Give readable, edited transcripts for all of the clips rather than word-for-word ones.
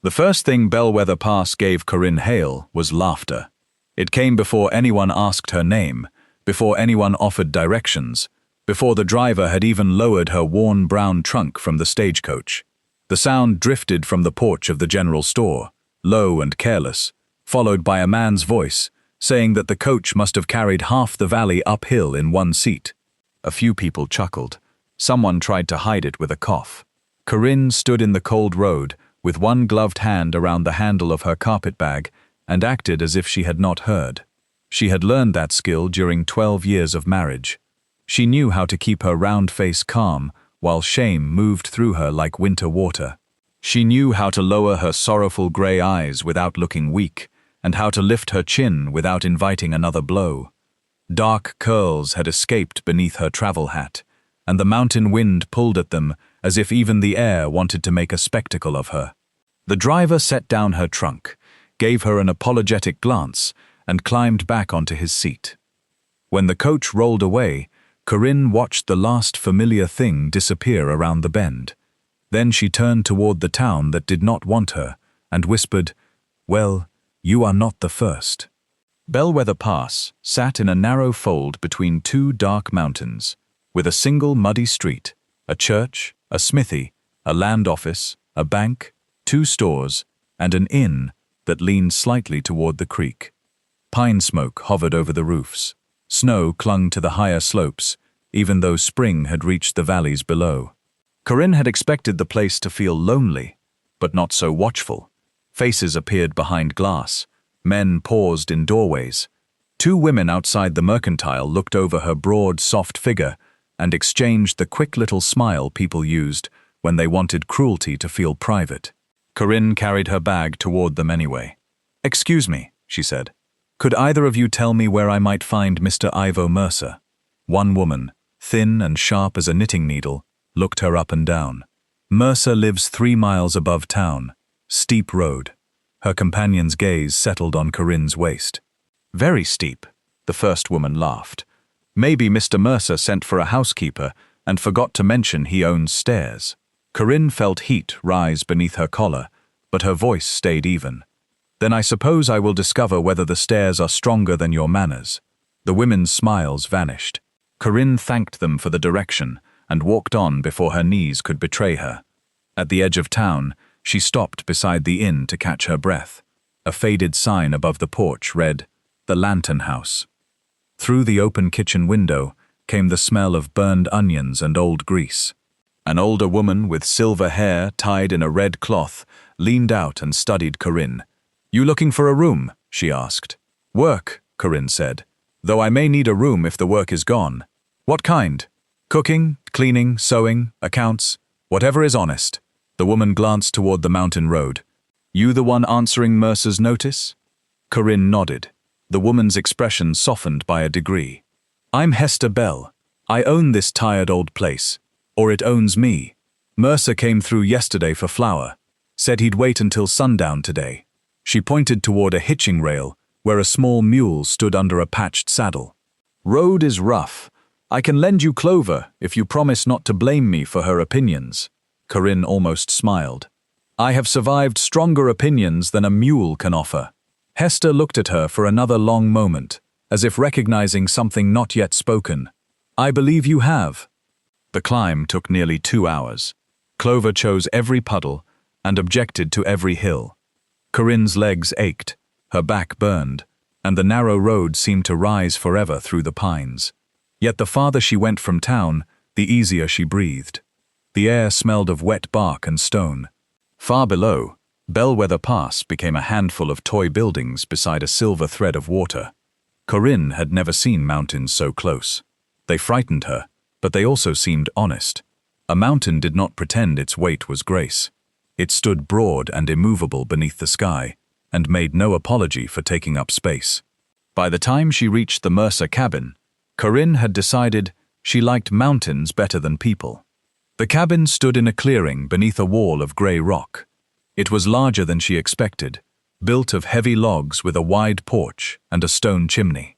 The first thing Bellwether Pass gave Corinne Hale was laughter. It came before anyone asked her name, before anyone offered directions, before the driver had even lowered her worn brown trunk from the stagecoach. The sound drifted from the porch of the general store, low and careless, followed by a man's voice, saying that the coach must have carried half the valley uphill in one seat. A few people chuckled. Someone tried to hide it with a cough. Corinne stood in the cold road, with one gloved hand around the handle of her carpet bag, and acted as if she had not heard. She had learned that skill during 12 years of marriage. She knew how to keep her round face calm, while shame moved through her like winter water. She knew how to lower her sorrowful grey eyes without looking weak, and how to lift her chin without inviting another blow. Dark curls had escaped beneath her travel hat, and the mountain wind pulled at them as if even the air wanted to make a spectacle of her. The driver set down her trunk, gave her an apologetic glance, and climbed back onto his seat. When the coach rolled away, Corinne watched the last familiar thing disappear around the bend. Then she turned toward the town that did not want her, and whispered, "Well, you are not the first." Bellwether Pass sat in a narrow fold between two dark mountains, with a single muddy street, a church, a smithy, a land office, a bank, 2 stores, and an inn that leaned slightly toward the creek. Pine smoke hovered over the roofs. Snow clung to the higher slopes, even though spring had reached the valleys below. Corinne had expected the place to feel lonely, but not so watchful. Faces appeared behind glass. Men paused in doorways. 2 women outside the mercantile looked over her broad, soft figure and exchanged the quick little smile people used when they wanted cruelty to feel private. Corinne carried her bag toward them anyway. "Excuse me," she said. "Could either of you tell me where I might find Mr. Ivo Mercer?" One woman, thin and sharp as a knitting needle, looked her up and down. "Mercer lives 3 miles above town. Steep road." Her companion's gaze settled on Corinne's waist. "Very steep," the first woman laughed. "Maybe Mr. Mercer sent for a housekeeper and forgot to mention he owns stairs." Corinne felt heat rise beneath her collar, but her voice stayed even. "Then I suppose I will discover whether the stairs are stronger than your manners." The women's smiles vanished. Corinne thanked them for the direction and walked on before her knees could betray her. At the edge of town, she stopped beside the inn to catch her breath. A faded sign above the porch read, "The Lantern House." Through the open kitchen window came the smell of burned onions and old grease. An older woman with silver hair tied in a red cloth leaned out and studied Corinne. "You looking for a room?" she asked. "Work," Corinne said, "though I may need a room if the work is gone." "What kind? Cooking, cleaning, sewing, accounts, whatever is honest." The woman glanced toward the mountain road. "You the one answering Mercer's notice?" Corinne nodded. The woman's expression softened by a degree. "I'm Hester Bell. I own this tired old place. Or it owns me. Mercer came through yesterday for flour. Said he'd wait until sundown today." She pointed toward a hitching rail where a small mule stood under a patched saddle. "Road is rough. I can lend you Clover if you promise not to blame me for her opinions." Corinne almost smiled. "I have survived stronger opinions than a mule can offer." Hester looked at her for another long moment, as if recognizing something not yet spoken. "I believe you have." The climb took nearly 2 hours. Clover chose every puddle and objected to every hill. Corinne's legs ached, her back burned, and the narrow road seemed to rise forever through the pines. Yet the farther she went from town, the easier she breathed. The air smelled of wet bark and stone. Far below, Bellwether Pass became a handful of toy buildings beside a silver thread of water. Corinne had never seen mountains so close. They frightened her, but they also seemed honest. A mountain did not pretend its weight was grace. It stood broad and immovable beneath the sky, and made no apology for taking up space. By the time she reached the Mercer cabin, Corinne had decided she liked mountains better than people. The cabin stood in a clearing beneath a wall of grey rock. It was larger than she expected, built of heavy logs with a wide porch and a stone chimney.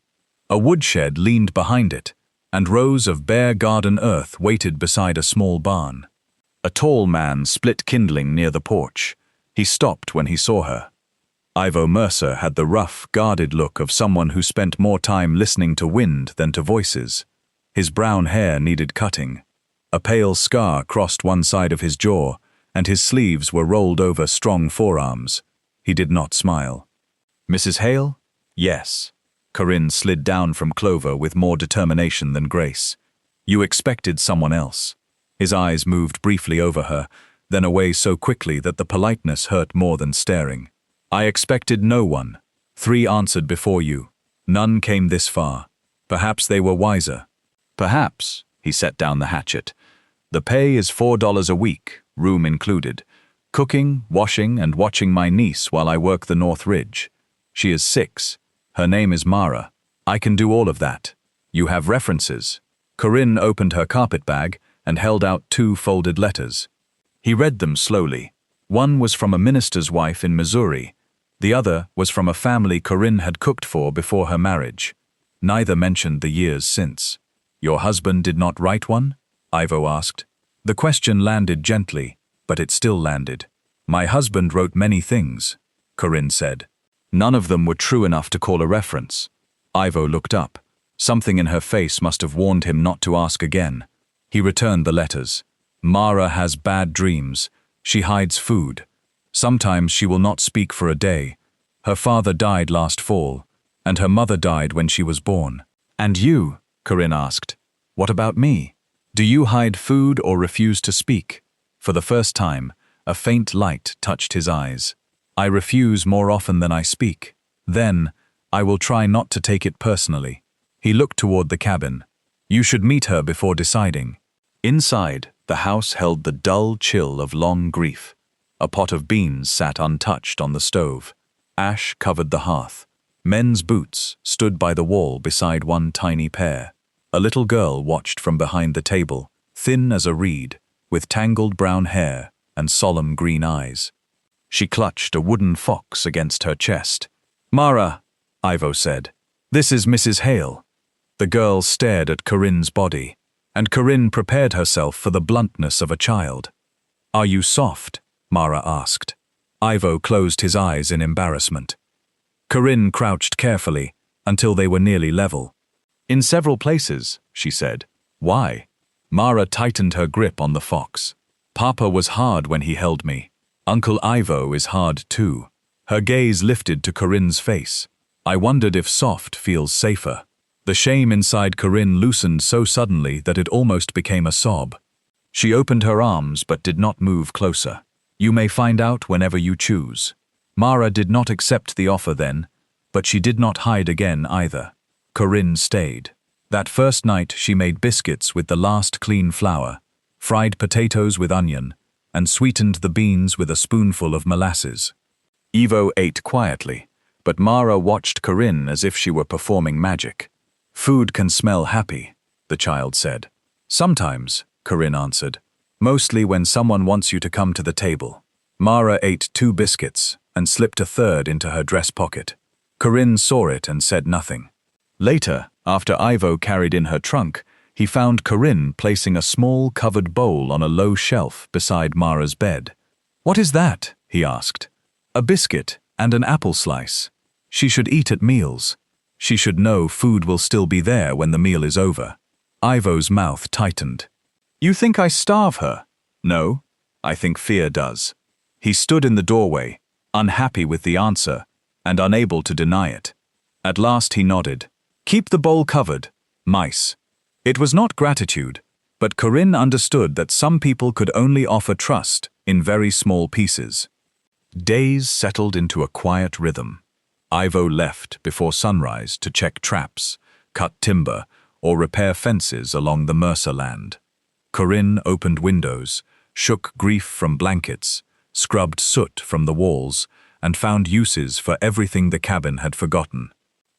A woodshed leaned behind it, and rows of bare garden earth waited beside a small barn. A tall man split kindling near the porch, He stopped when he saw her. Ivo Mercer had the rough, guarded look of someone who spent more time listening to wind than to voices. His brown hair needed cutting. A pale scar crossed one side of his jaw, and his sleeves were rolled over strong forearms. He did not smile. "Mrs. Hale?" "Yes." Corinne slid down from Clover with more determination than grace. "You expected someone else." His eyes moved briefly over her, then away so quickly that the politeness hurt more than staring. "I expected no one. 3 answered before you. None came this far. Perhaps they were wiser." "Perhaps," he set down the hatchet. "The pay is $4 a week, room included. Cooking, washing, and watching my niece while I work the North Ridge. She is 6. Her name is Mara. I can do all of that. You have references." Corinne opened her carpet bag and held out 2 folded letters. He read them slowly. One was from a minister's wife in Missouri. The other was from a family Corinne had cooked for before her marriage. Neither mentioned the years since. "Your husband did not write one?" Ivo asked. The question landed gently, but it still landed. "My husband wrote many things," Corinne said. None of them were true enough to call a reference. Ivo looked up. Something in her face must have warned him not to ask again. He returned the letters. "Mara has bad dreams. She hides food. Sometimes she will not speak for a day. Her father died last fall, and her mother died when she was born." "And you?" Corinne asked. "What about me? Do you hide food or refuse to speak?" For the first time, a faint light touched his eyes. "I refuse more often than I speak. Then, I will try not to take it personally." He looked toward the cabin. "You should meet her before deciding." Inside, the house held the dull chill of long grief. A pot of beans sat untouched on the stove. Ash covered the hearth. Men's boots stood by the wall beside one tiny pair. A little girl watched from behind the table, thin as a reed, with tangled brown hair and solemn green eyes. She clutched a wooden fox against her chest. "Mara," Ivo said, "this is Mrs. Hale." The girl stared at Corinne's body, and Corinne prepared herself for the bluntness of a child. "Are you soft?" Mara asked. Ivo closed his eyes in embarrassment. Corinne crouched carefully until they were nearly level. "In several places," she said. "Why?" Mara tightened her grip on the fox. "Papa was hard when he held me. Uncle Ivo is hard too." Her gaze lifted to Corinne's face. I wondered if soft feels safer. The shame inside Corinne loosened so suddenly that it almost became a sob. She opened her arms but did not move closer. "You may find out whenever you choose." Mara did not accept the offer then, but she did not hide again either. Corinne stayed. That first night she made biscuits with the last clean flour, fried potatoes with onion, and sweetened the beans with a spoonful of molasses. Ivo ate quietly, but Mara watched Corinne as if she were performing magic. "Food can smell happy," the child said. "Sometimes," Corinne answered. "Mostly when someone wants you to come to the table." Mara ate 2 biscuits and slipped a third into her dress pocket. Corinne saw it and said nothing. Later, after Ivo carried in her trunk, he found Corinne placing a small covered bowl on a low shelf beside Mara's bed. "What is that?" he asked. "A biscuit and an apple slice. She should eat at meals. She should know food will still be there when the meal is over." Ivo's mouth tightened. "You think I starve her?" "No, I think fear does." He stood in the doorway, unhappy with the answer and unable to deny it. At last he nodded. "Keep the bowl covered. Mice." It was not gratitude, but Corinne understood that some people could only offer trust in very small pieces. Days settled into a quiet rhythm. Ivo left before sunrise to check traps, cut timber, or repair fences along the Mercer land. Corinne opened windows, shook grief from blankets, scrubbed soot from the walls, and found uses for everything the cabin had forgotten.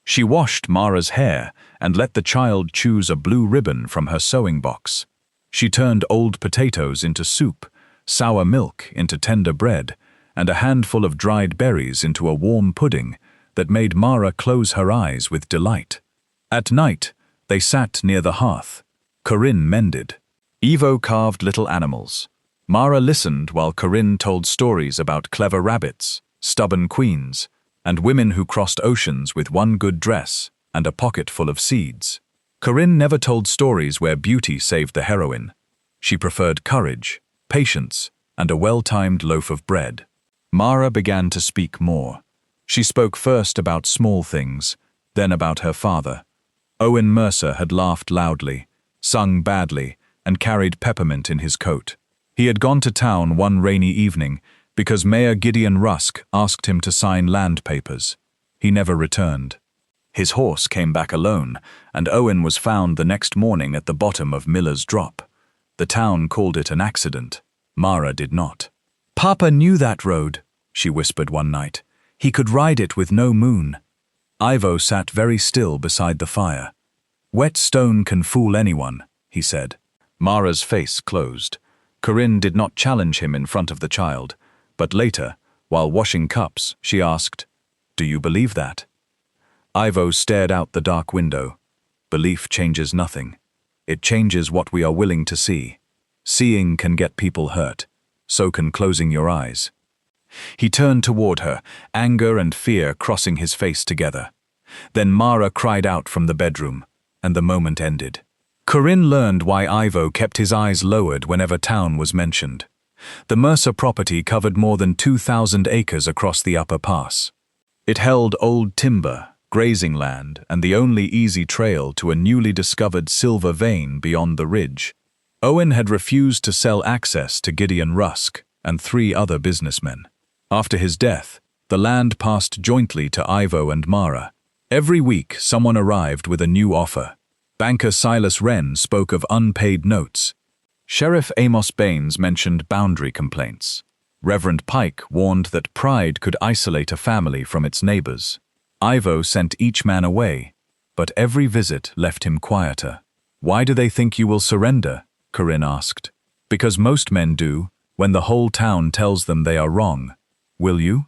She washed Mara's hair and let the child choose a blue ribbon from her sewing box. She turned old potatoes into soup, sour milk into tender bread, and a handful of dried berries into a warm pudding that made Mara close her eyes with delight. At night, they sat near the hearth. Corinne mended. Ivo carved little animals. Mara listened while Corinne told stories about clever rabbits, stubborn queens, and women who crossed oceans with one good dress and a pocket full of seeds. Corinne never told stories where beauty saved the heroine. She preferred courage, patience, and a well-timed loaf of bread. Mara began to speak more. She spoke first about small things, then about her father. Owen Mercer had laughed loudly, sung badly, and carried peppermint in his coat. He had gone to town one rainy evening because Mayor Gideon Rusk asked him to sign land papers. He never returned. His horse came back alone, and Owen was found the next morning at the bottom of Miller's Drop. The town called it an accident. Mara did not. "Papa knew that road," she whispered one night. "He could ride it with no moon." Ivo sat very still beside the fire. "Wet stone can fool anyone," he said. Mara's face closed. Corinne did not challenge him in front of the child, but later, while washing cups, she asked, "Do you believe that?" Ivo stared out the dark window. Belief changes nothing. It changes what we are willing to see. Seeing can get people hurt. So can closing your eyes. He turned toward her, anger and fear crossing his face together. Then Mara cried out from the bedroom, and the moment ended. Corinne learned why Ivo kept his eyes lowered whenever town was mentioned. The Mercer property covered more than 2,000 acres across the upper pass. It held old timber, grazing land, and the only easy trail to a newly discovered silver vein beyond the ridge. Owen had refused to sell access to Gideon Rusk and 3 other businessmen. After his death, the land passed jointly to Ivo and Mara. Every week, someone arrived with a new offer. Banker Silas Wren spoke of unpaid notes. Sheriff Amos Baines mentioned boundary complaints. Reverend Pike warned that pride could isolate a family from its neighbors. Ivo sent each man away, but every visit left him quieter. "Why do they think you will surrender?" Corinne asked. "Because most men do, when the whole town tells them they are wrong. Will you?"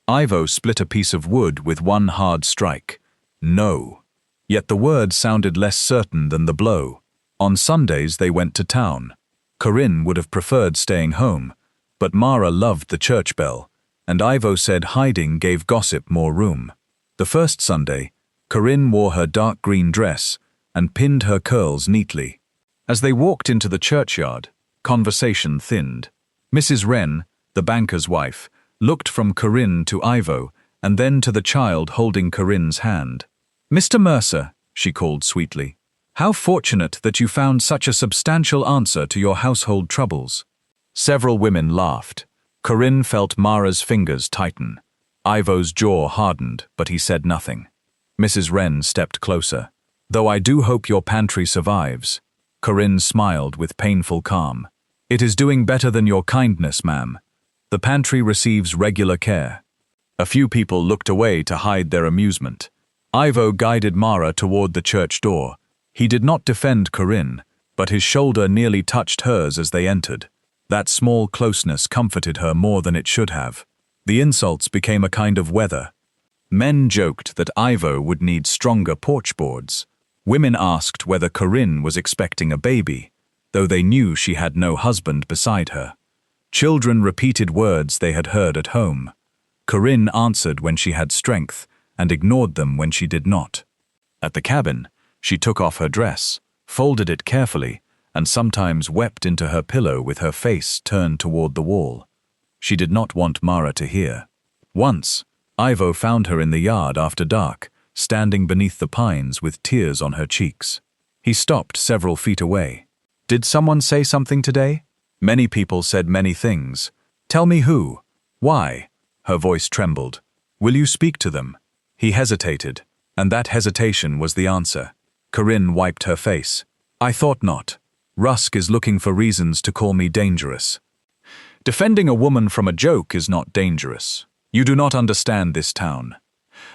Ivo split a piece of wood with one hard strike. "No." Yet the word sounded less certain than the blow. On Sundays they went to town. Corinne would have preferred staying home, but Mara loved the church bell, and Ivo said hiding gave gossip more room. The first Sunday, Corinne wore her dark green dress and pinned her curls neatly. As they walked into the churchyard, conversation thinned. Mrs. Wren, the banker's wife, looked from Corinne to Ivo and then to the child holding Corinne's hand. "Mr. Mercer," she called sweetly, "how fortunate that you found such a substantial answer to your household troubles." Several women laughed. Corinne felt Mara's fingers tighten. Ivo's jaw hardened, but he said nothing. Mrs. Wren stepped closer. "Though I do hope your pantry survives." Corinne smiled with painful calm. "It is doing better than your kindness, ma'am. The pantry receives regular care." A few people looked away to hide their amusement. Ivo guided Mara toward the church door. He did not defend Corinne, but his shoulder nearly touched hers as they entered. That small closeness comforted her more than it should have. The insults became a kind of weather. Men joked that Ivo would need stronger porch boards. Women asked whether Corinne was expecting a baby, though they knew she had no husband beside her. Children repeated words they had heard at home. Corinne answered when she had strength and ignored them when she did not. At the cabin, she took off her dress, folded it carefully, and sometimes wept into her pillow with her face turned toward the wall. She did not want Mara to hear. Once, Ivo found her in the yard after dark, standing beneath the pines with tears on her cheeks. He stopped several feet away. "Did someone say something today?" "Many people said many things." "Tell me who? Why?" Her voice trembled. "Will you speak to them?" He hesitated, and that hesitation was the answer. Corinne wiped her face. "I thought not. Rusk is looking for reasons to call me dangerous." "Defending a woman from a joke is not dangerous. You do not understand this town."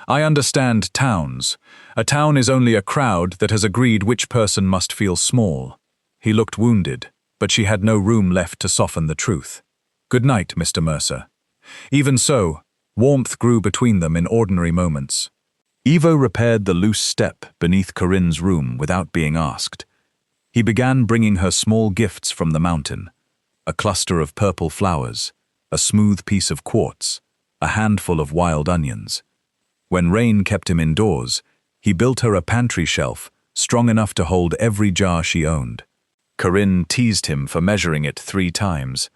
"I understand towns. A town is only a crowd that has agreed which person must feel small." He looked wounded, but she had no room left to soften the truth. "Good night, Mr. Mercer." Even so, warmth grew between them in ordinary moments. Ivo repaired the loose step beneath Corinne's room without being asked. He began bringing her small gifts from the mountain. a cluster of purple flowers, a smooth piece of quartz, a handful of wild onions. When rain kept him indoors, he built her a pantry shelf strong enough to hold every jar she owned. Corinne teased him for measuring it 3 times.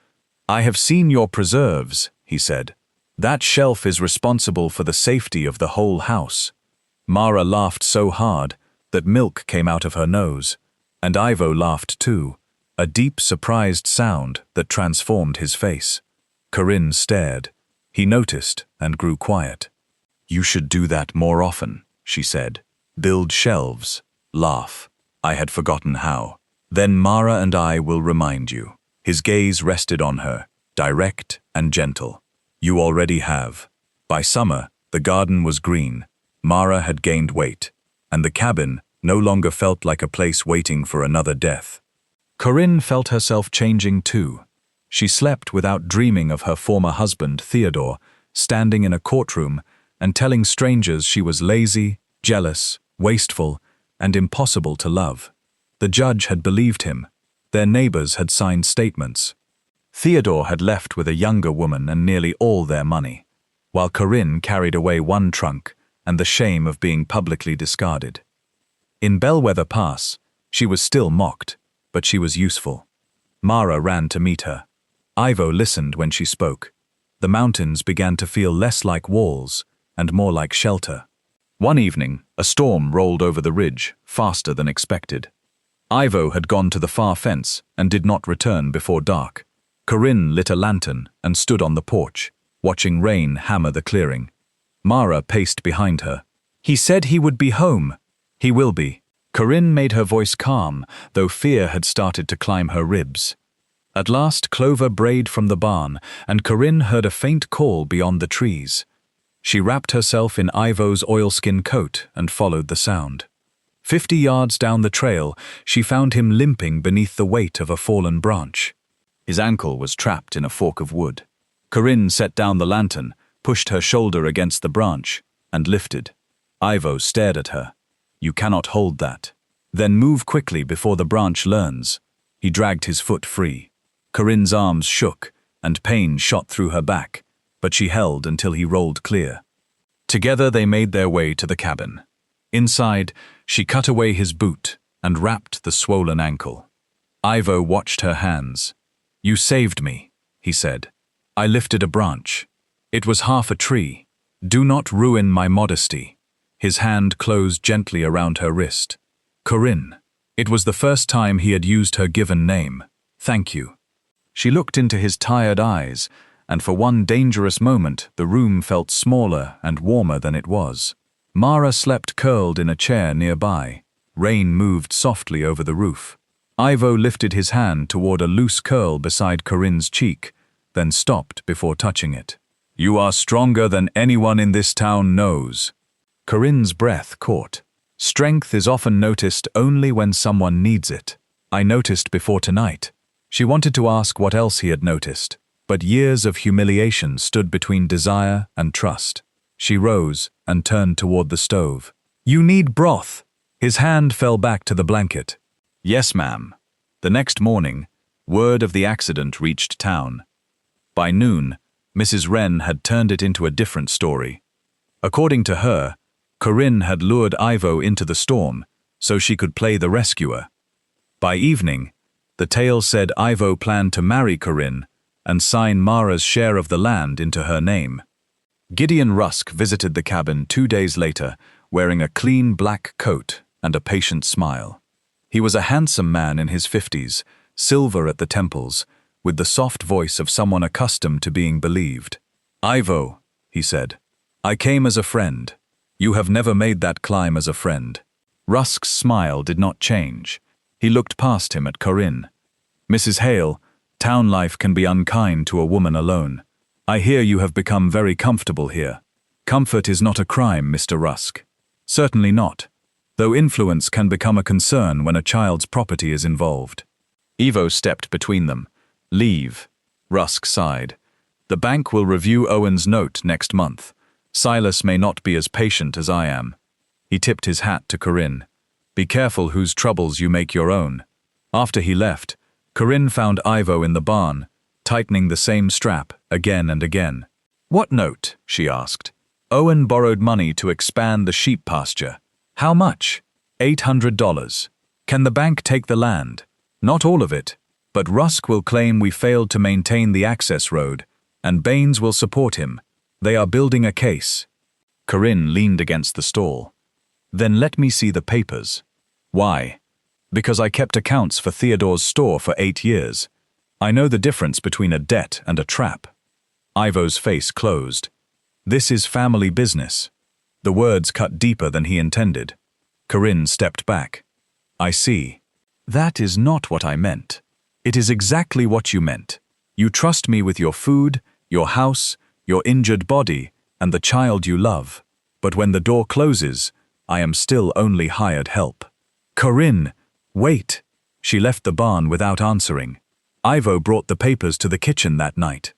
"I have seen your preserves," he said. "That shelf is responsible for the safety of the whole house." Mara laughed so hard that milk came out of her nose, and Ivo laughed too, a deep, surprised sound that transformed his face. Corinne stared. He noticed and grew quiet. "You should do that more often," she said. "Build shelves. Laugh. I had forgotten how. Then Mara and I will remind you." His gaze rested on her, direct and gentle. "You already have." By summer, the garden was green. Mara had gained weight, and the cabin no longer felt like a place waiting for another death. Corinne felt herself changing too. She slept without dreaming of her former husband, Theodore, standing in a courtroom and telling strangers she was lazy, jealous, wasteful, and impossible to love. The judge had believed him. Their neighbors had signed statements. Theodore had left with a younger woman and nearly all their money, while Corinne carried away 1 trunk and the shame of being publicly discarded. In Bellwether Pass, she was still mocked, but she was useful. Mara ran to meet her. Ivo listened when she spoke. The mountains began to feel less like walls and more like shelter. One evening, a storm rolled over the ridge, faster than expected. Ivo had gone to the far fence and did not return before dark. Corinne lit a lantern and stood on the porch, watching rain hammer the clearing. Mara paced behind her. "He said he would be home." "He will be." Corinne made her voice calm, though fear had started to climb her ribs. At last Clover brayed from the barn, and Corinne heard a faint call beyond the trees. She wrapped herself in Ivo's oilskin coat and followed the sound. 50 yards down the trail, she found him limping beneath the weight of a fallen branch. His ankle was trapped in a fork of wood. Corinne set down the lantern, pushed her shoulder against the branch, and lifted. Ivo stared at her. "You cannot hold that." "Then move quickly before the branch learns." He dragged his foot free. Corinne's arms shook, and pain shot through her back, but she held until he rolled clear. Together they made their way to the cabin. Inside, she cut away his boot and wrapped the swollen ankle. Ivo watched her hands. "You saved me," he said. "I lifted a branch. It was half a tree. Do not ruin my modesty." His hand closed gently around her wrist. "Corinne." It was the first time he had used her given name. "Thank you." She looked into his tired eyes, and for one dangerous moment the room felt smaller and warmer than it was. Mara slept curled in a chair nearby. Rain moved softly over the roof. Ivo lifted his hand toward a loose curl beside Corinne's cheek, then stopped before touching it. "You are stronger than anyone in this town knows." Corinne's breath caught. Strength is often noticed only when someone needs it. "I noticed before tonight." She wanted to ask what else he had noticed, but years of humiliation stood between desire and trust. She rose and turned toward the stove. "You need broth." His hand fell back to the blanket. "Yes, ma'am." The next morning, word of the accident reached town. By noon, Mrs. Wren had turned it into a different story. According to her, Corinne had lured Ivo into the storm so she could play the rescuer. By evening, the tale said Ivo planned to marry Corinne and sign Mara's share of the land into her name. Gideon Rusk visited the cabin 2 days later, wearing a clean black coat and a patient smile. He was a handsome man in his 50s, silver at the temples, with the soft voice of someone accustomed to being believed. "Ivo," he said, "I came as a friend. You have never made that climb as a friend." Rusk's smile did not change. He looked past him at Corinne. "Mrs. Hale, town life can be unkind to a woman alone. I hear you have become very comfortable here. Comfort is not a crime, Mr. Rusk." "Certainly not, though influence can become a concern when a child's property is involved." Ivo stepped between them. "Leave." Rusk sighed. "The bank will review Owen's note next month. Silas may not be as patient as I am." He tipped his hat to Corinne. "Be careful whose troubles you make your own." After he left, Corinne found Ivo in the barn, tightening the same strap again and again. "What note?" she asked. "Owen borrowed money to expand the sheep pasture. How much?" $800. "Can the bank take the land?" "Not all of it, but Rusk will claim we failed to maintain the access road, and Baines will support him. They are building a case." Corinne leaned against the stall. "Then let me see the papers." "Why?" "Because I kept accounts for Theodore's store for 8 years. I know the difference between a debt and a trap." Ivo's face closed. "This is family business." The words cut deeper than he intended. Corinne stepped back. "I see. That is not what I meant. It is exactly what you meant. You trust me with your food, your house, your injured body, and the child you love. But when the door closes, I am still only hired help." "Corinne, wait." She left the barn without answering. Ivo brought the papers to the kitchen that night.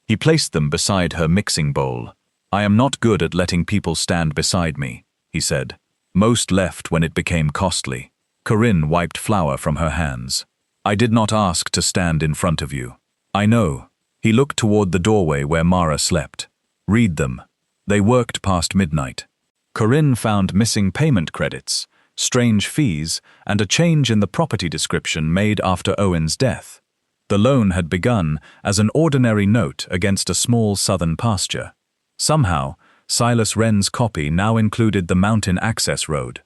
He placed them beside her mixing bowl. "I am not good at letting people stand beside me," he said. "Most left when it became costly." Corinne wiped flour from her hands. "I did not ask to stand in front of you." "I know." He looked toward the doorway where Mara slept. "Read them." They worked past midnight. Corinne found missing payment credits, strange fees, and a change in the property description made after Owen's death. The loan had begun as an ordinary note against a small southern pasture. Somehow, Silas Wren's copy now included the mountain access road.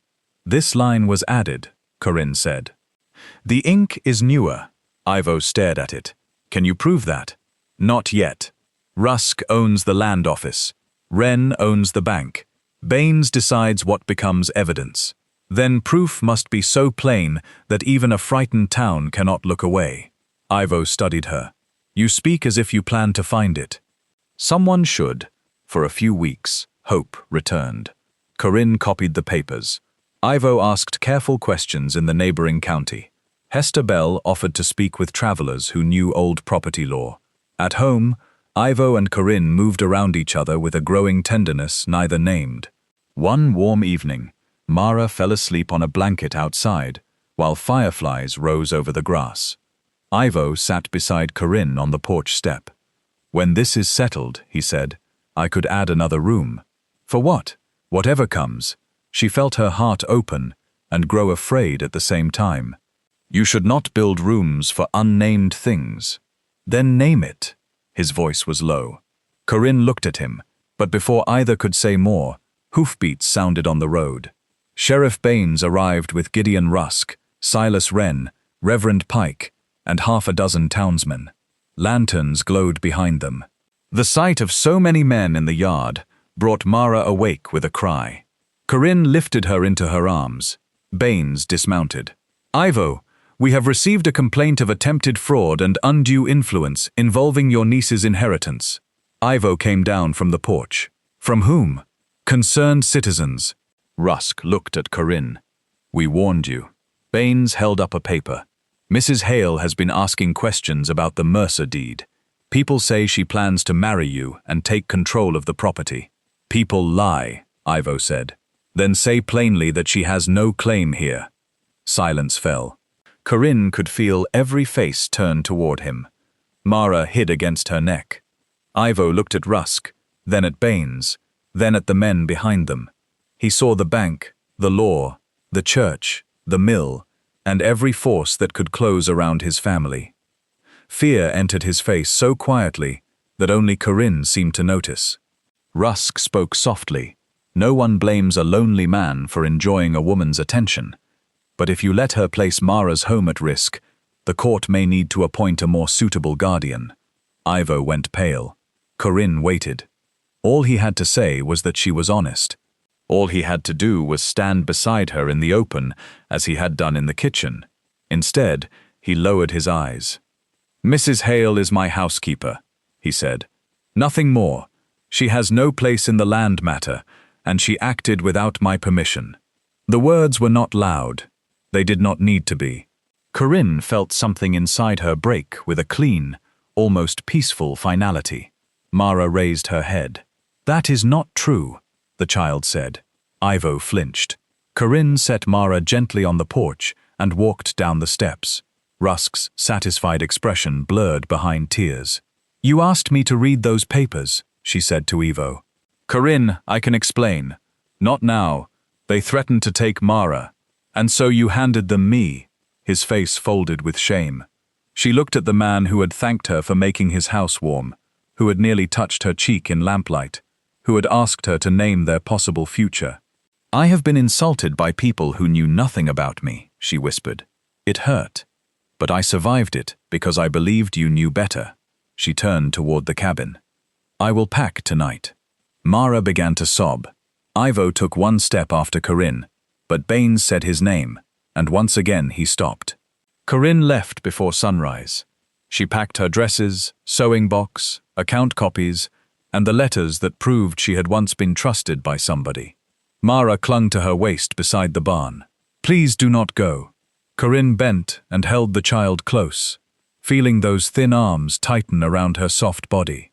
"This line was added," Corinne said. "The ink is newer." Ivo stared at it. "Can you prove that?" "Not yet. Rusk owns the land office. Wren owns the bank. Baines decides what becomes evidence. Then proof must be so plain that even a frightened town cannot look away." Ivo studied her. "You speak as if you plan to find it." "Someone should." For a few weeks, hope returned. Corinne copied the papers. Ivo asked careful questions in the neighboring county. Hester Bell offered to speak with travelers who knew old property law. At home, Ivo and Corinne moved around each other with a growing tenderness neither named. One warm evening, Mara fell asleep on a blanket outside, while fireflies rose over the grass. Ivo sat beside Corinne on the porch step. "When this is settled," he said, "I could add another room." "For what?" "Whatever comes." She felt her heart open and grow afraid at the same time. "You should not build rooms for unnamed things." "Then name it." His voice was low. Corinne looked at him, but before either could say more, hoofbeats sounded on the road. Sheriff Baines arrived with Gideon Rusk, Silas Wren, Reverend Pike, and half a dozen townsmen. Lanterns glowed behind them. The sight of so many men in the yard brought Mara awake with a cry. Corinne lifted her into her arms. Baines dismounted. "Ivo, we have received a complaint of attempted fraud and undue influence involving your niece's inheritance." Ivo came down from the porch. "From whom?" "Concerned citizens." Rusk looked at Corinne. "We warned you." Baines held up a paper. "Mrs. Hale has been asking questions about the Mercer deed. People say she plans to marry you and take control of the property." "People lie," Ivo said. "Then say plainly that she has no claim here." Silence fell. Corinne could feel every face turn toward him. Mara hid against her neck. Ivo looked at Rusk, then at Baines, then at the men behind them. He saw the bank, the law, the church, the mill, and every force that could close around his family. Fear entered his face so quietly that only Corinne seemed to notice. Rusk spoke softly. "No one blames a lonely man for enjoying a woman's attention. But if you let her place Mara's home at risk, the court may need to appoint a more suitable guardian." Ivo went pale. Corinne waited. All he had to say was that she was honest. All he had to do was stand beside her in the open, as he had done in the kitchen. Instead, he lowered his eyes. "Mrs. Hale is my housekeeper," he said. "Nothing more. She has no place in the land matter, and she acted without my permission." The words were not loud. They did not need to be. Corinne felt something inside her break with a clean, almost peaceful finality. Mara raised her head. "That is not true," the child said. Ivo flinched. Corinne set Mara gently on the porch and walked down the steps. Rusk's satisfied expression blurred behind tears. "You asked me to read those papers," she said to Ivo. "Corinne, I can explain. Not now. They threatened to take Mara. And so you handed them me." His face folded with shame. She looked at the man who had thanked her for making his house warm, who had nearly touched her cheek in lamplight, who had asked her to name their possible future. "I have been insulted by people who knew nothing about me," she whispered. "It hurt. But I survived it because I believed you knew better." She turned toward the cabin. "I will pack tonight." Mara began to sob. Ivo took one step after Corinne, but Baines said his name, and once again he stopped. Corinne left before sunrise. She packed her dresses, sewing box, account copies, and the letters that proved she had once been trusted by somebody. Mara clung to her waist beside the barn. "Please do not go." Corinne bent and held the child close, feeling those thin arms tighten around her soft body.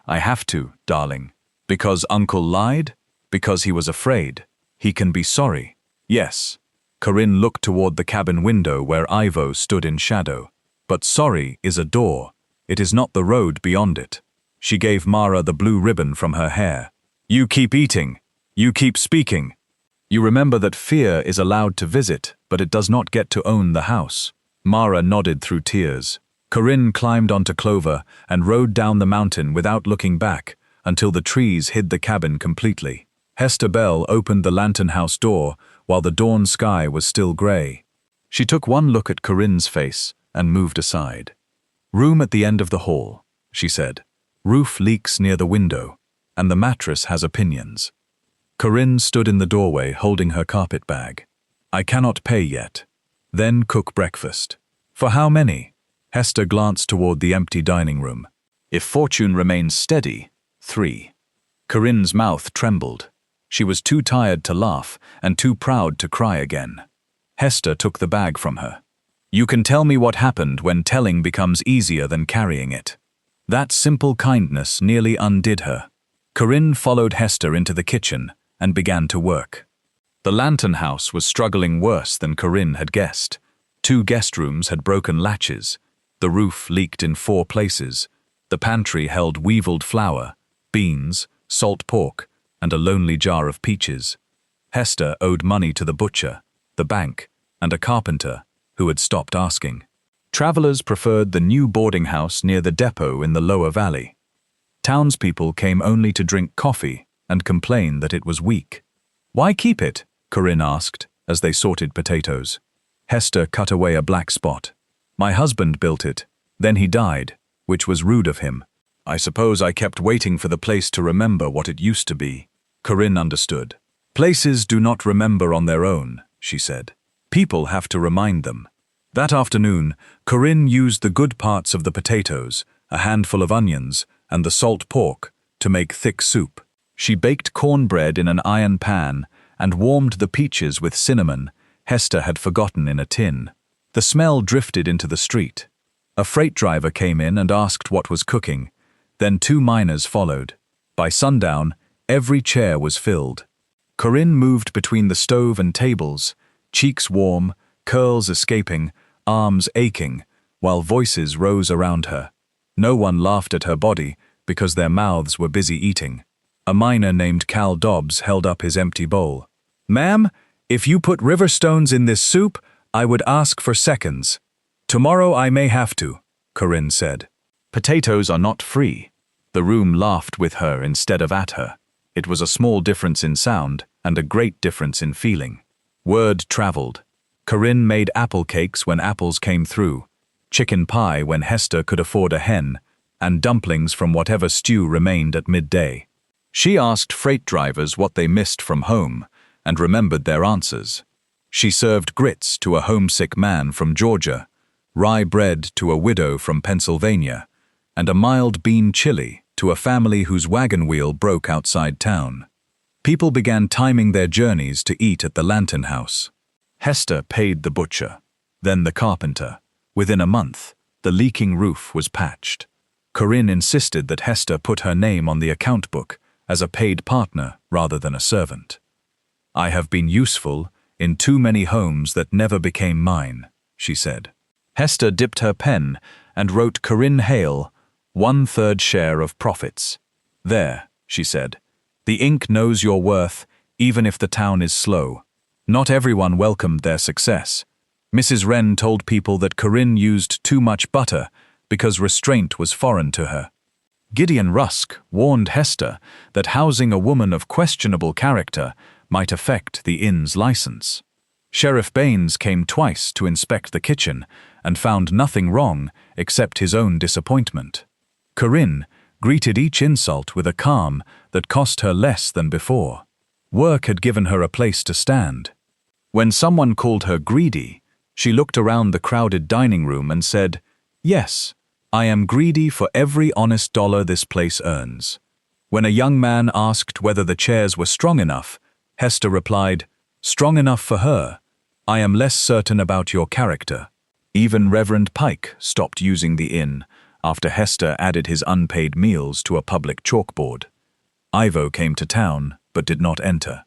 "I have to, darling. Because Uncle lied? Because he was afraid? He can be sorry." "Yes." Corinne looked toward the cabin window where Ivo stood in shadow. "But sorry is a door. It is not the road beyond it." She gave Mara the blue ribbon from her hair. "You keep eating. You keep speaking. You remember that fear is allowed to visit, but it does not get to own the house." Mara nodded through tears. Corinne climbed onto Clover and rode down the mountain without looking back until the trees hid the cabin completely. Hester Bell opened the lantern house door while the dawn sky was still gray. She took one look at Corinne's face and moved aside. "Room at the end of the hall," she said. "Roof leaks near the window, and the mattress has opinions." Corinne stood in the doorway holding her carpet bag. "I cannot pay yet." "Then cook breakfast." "For how many?" Hester glanced toward the empty dining room. "If fortune remains steady, 3. Corinne's mouth trembled. She was too tired to laugh and too proud to cry again. Hester took the bag from her. "You can tell me what happened when telling becomes easier than carrying it." That simple kindness nearly undid her. Corinne followed Hester into the kitchen and began to work. The lantern house was struggling worse than Corinne had guessed. 2 guest rooms had broken latches. The roof leaked in 4 places. The pantry held weevilled flour, beans, salt pork, and a lonely jar of peaches. Hester owed money to the butcher, the bank, and a carpenter who had stopped asking. Travelers preferred the new boarding house near the depot in the lower valley. Townspeople came only to drink coffee and complain that it was weak. "Why keep it?" Corinne asked as they sorted potatoes. Hester cut away a black spot. "My husband built it. Then he died, which was rude of him. I suppose I kept waiting for the place to remember what it used to be." Corinne understood. "Places do not remember on their own," she said. "People have to remind them." That afternoon, Corinne used the good parts of the potatoes, a handful of onions, and the salt pork to make thick soup. She baked cornbread in an iron pan and warmed the peaches with cinnamon Hester had forgotten in a tin. The smell drifted into the street. A freight driver came in and asked what was cooking. Then 2 miners followed. By sundown, every chair was filled. Corinne moved between the stove and tables, cheeks warm, curls escaping, arms aching, while voices rose around her. No one laughed at her body because their mouths were busy eating. A miner named Cal Dobbs held up his empty bowl. "Ma'am, if you put river stones in this soup, I would ask for seconds." "Tomorrow I may have to," Corinne said. "Potatoes are not free." The room laughed with her instead of at her. It was a small difference in sound and a great difference in feeling. Word traveled. Corinne made apple cakes when apples came through, chicken pie when Hester could afford a hen, and dumplings from whatever stew remained at midday. She asked freight drivers what they missed from home and remembered their answers. She served grits to a homesick man from Georgia, rye bread to a widow from Pennsylvania, and a mild bean chili to a family whose wagon wheel broke outside town. People began timing their journeys to eat at the lantern house. Hester paid the butcher, then the carpenter. Within a month, the leaking roof was patched. Corinne insisted that Hester put her name on the account book as a paid partner rather than a servant. "I have been useful in too many homes that never became mine," she said. Hester dipped her pen and wrote Corinne Hale, 1/3 share of profits. There, she said. The ink knows your worth, even if the town is slow. Not everyone welcomed their success. Mrs. Wren told people that Corinne used too much butter because restraint was foreign to her. Gideon Rusk warned Hester that housing a woman of questionable character might affect the inn's license. Sheriff Baines came twice to inspect the kitchen and found nothing wrong except his own disappointment. Corinne greeted each insult with a calm that cost her less than before. Work had given her a place to stand. When someone called her greedy, she looked around the crowded dining room and said, "Yes, I am greedy for every honest dollar this place earns." When a young man asked whether the chairs were strong enough, Hester replied, "Strong enough for her. I am less certain about your character." Even Reverend Pike stopped using the inn after Hester added his unpaid meals to a public chalkboard. Ivo came to town, but did not enter.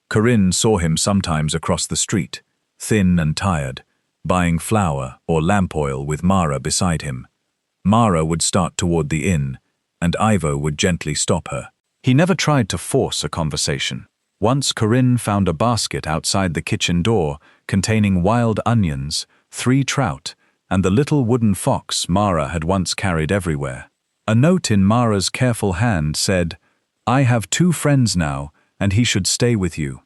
Corinne saw him sometimes across the street, thin and tired, buying flour or lamp oil with Mara beside him. Mara would start toward the inn, and Ivo would gently stop her. He never tried to force a conversation. Once Corinne found a basket outside the kitchen door containing wild onions, 3 trout, and the little wooden fox Mara had once carried everywhere. A note in Mara's careful hand said, "I have 2 friends now, and he should stay with you."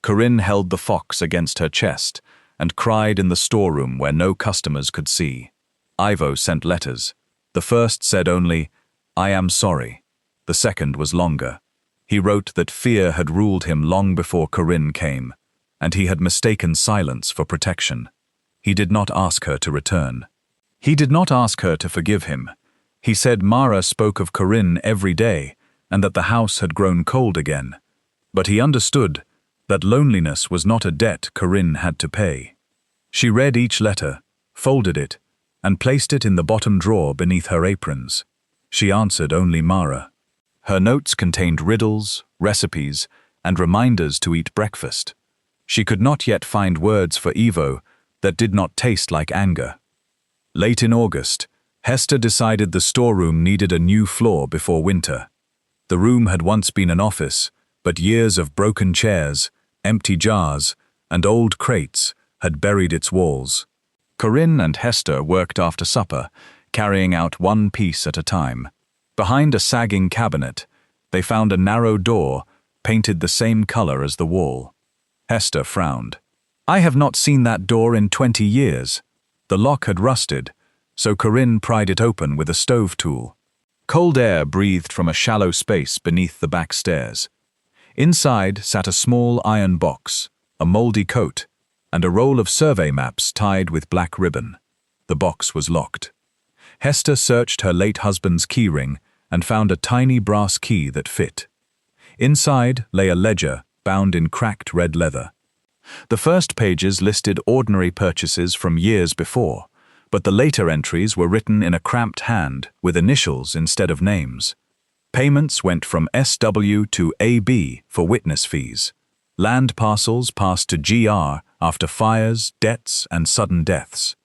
Corinne held the fox against her chest and cried in the storeroom where no customers could see. Ivo sent letters. The first said only, "I am sorry." The second was longer. He wrote that fear had ruled him long before Corinne came, and he had mistaken silence for protection. He did not ask her to return. He did not ask her to forgive him. He said Mara spoke of Corinne every day and that the house had grown cold again. But he understood that loneliness was not a debt Corinne had to pay. She read each letter, folded it, and placed it in the bottom drawer beneath her aprons. She answered only Mara. Her notes contained riddles, recipes, and reminders to eat breakfast. She could not yet find words for Ivo that did not taste like anger. Late in August, Hester decided the storeroom needed a new floor before winter. The room had once been an office, but years of broken chairs, empty jars, and old crates had buried its walls. Corinne and Hester worked after supper, carrying out one piece at a time. Behind a sagging cabinet, they found a narrow door painted the same color as the wall. Hester frowned. "I have not seen that door in 20 years. The lock had rusted, so Corinne pried it open with a stove tool. Cold air breathed from a shallow space beneath the back stairs. Inside sat a small iron box, a moldy coat, and a roll of survey maps tied with black ribbon. The box was locked. Hester searched her late husband's keyring and found a tiny brass key that fit. Inside lay a ledger bound in cracked red leather. The first pages listed ordinary purchases from years before, but the later entries were written in a cramped hand with initials instead of names. Payments went from SW to AB for witness fees. Land parcels passed to GR after fires, debts, and sudden deaths.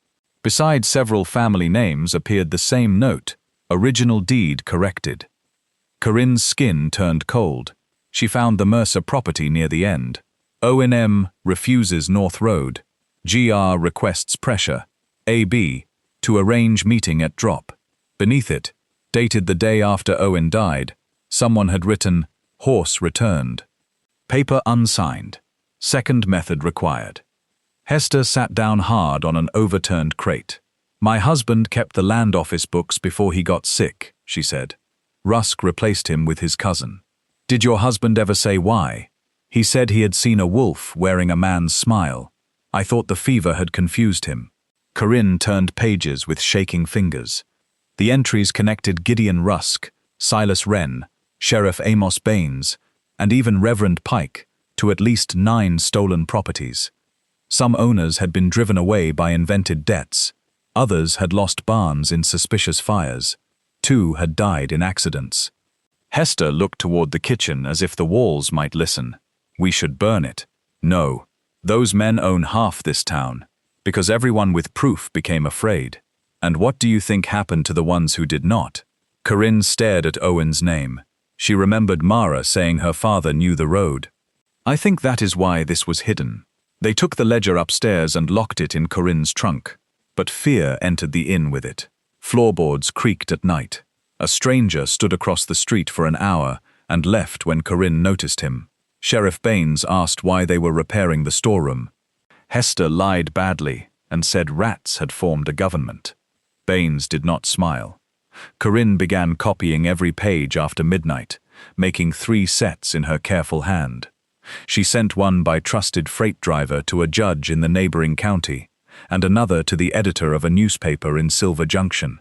Beside several family names appeared the same note, original deed corrected. Corinne's skin turned cold. She found the Mercer property near the end. O&M refuses North Road. GR requests pressure. AB to arrange meeting at drop. Beneath it, dated the day after Owen died, someone had written, "Horse returned." Paper unsigned. Second method required. Hester sat down hard on an overturned crate. "My husband kept the land office books before he got sick," she said. Rusk replaced him with his cousin. "Did your husband ever say why?" "He said he had seen a wolf wearing a man's smile. I thought the fever had confused him." Corinne turned pages with shaking fingers. The entries connected Gideon Rusk, Silas Wren, Sheriff Amos Baines, and even Reverend Pike to at least 9 stolen properties. Some owners had been driven away by invented debts. Others had lost barns in suspicious fires. 2 had died in accidents. Hester looked toward the kitchen as if the walls might listen. "We should burn it." "No. Those men own half this town. Because everyone with proof became afraid. And what do you think happened to the ones who did not? Corinne stared at Owen's name. She remembered Mara saying her father knew the road. I think that is why this was hidden. They took the ledger upstairs and locked it in Corinne's trunk. But fear entered the inn with it. Floorboards creaked at night. A stranger stood across the street for an hour and left when Corinne noticed him. Sheriff Baines asked why they were repairing the storeroom. Hester lied badly and said rats had formed a government. Baines did not smile. Corinne began copying every page after midnight, making 3 sets in her careful hand. She sent one by trusted freight driver to a judge in the neighboring county, and another to the editor of a newspaper in Silver Junction.